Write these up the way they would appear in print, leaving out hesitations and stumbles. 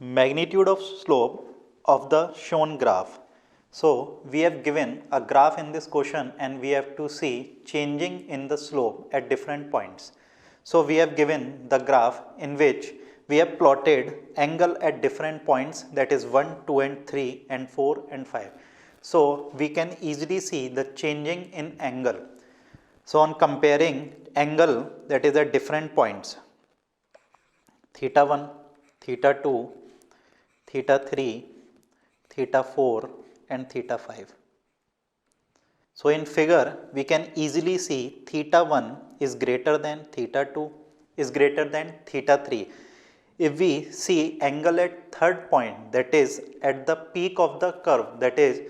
magnitude of slope of the shown graph. So we have given a graph in this question and we have to see changing in the slope at different points. So we have given the graph in which we have plotted angle at different points, that is 1, 2 and 3 and 4 and 5. So we can easily see the changing in angle. So on comparing angle that is at different points, theta 1, theta 2, theta 3, theta 4 and theta 5. So in figure we can easily see theta 1 is greater than theta 2 is greater than theta 3. If we see angle at third point, that is at the peak of the curve, that is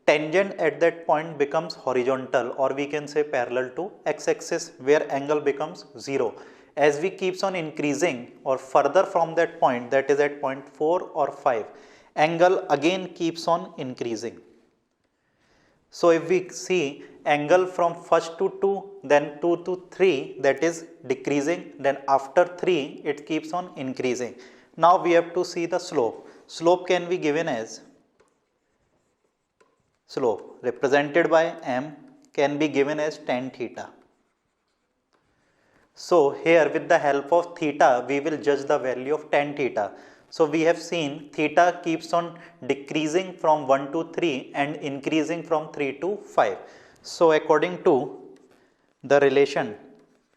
tangent at that point becomes horizontal, or we can say parallel to x-axis, where angle becomes 0. As we keeps on increasing or further from that point, that is at point 4 or 5, angle again keeps on increasing. So if we see angle from first to 2, then 2 to 3, that is decreasing, then after 3 it keeps on increasing. Now we have to see the slope. Slope can be given as, slope represented by m can be given as tan theta. So here with the help of theta we will judge the value of tan theta. So we have seen theta keeps on decreasing from 1 to 3 and increasing from 3 to 5. So according to the relation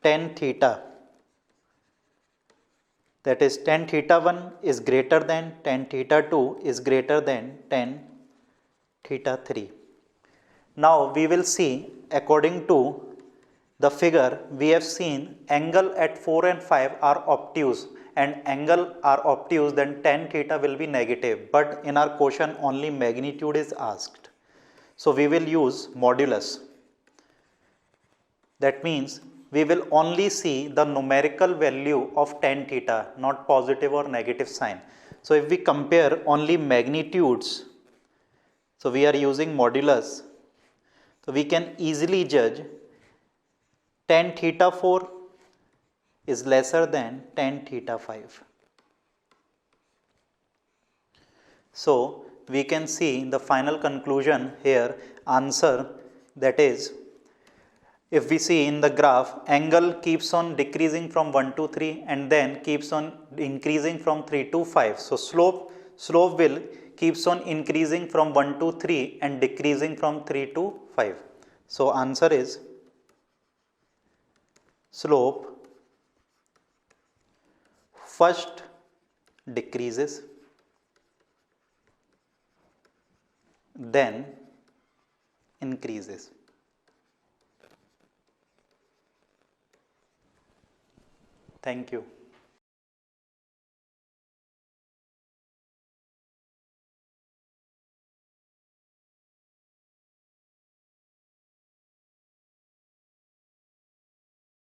tan theta, that is tan theta 1 is greater than tan theta 2 is greater than tan theta 3. Now we will see, according to the figure, we have seen angle at 4 and 5 are obtuse, and angle are obtuse, then tan theta will be negative, but in our question only magnitude is asked. So we will use modulus. That means we will only see the numerical value of tan theta, not positive or negative sign. So if we compare only magnitudes, so we are using modulus, so we can easily judge tan theta 4 is lesser than tan theta 5. So we can see the final conclusion here, answer, that is, if we see in the graph, angle keeps on decreasing from 1 to 3 and then keeps on increasing from 3 to 5. So slope will keeps on increasing from 1 to 3 and decreasing from 3 to 5. So answer is slope first decreases, then increases. Thank you.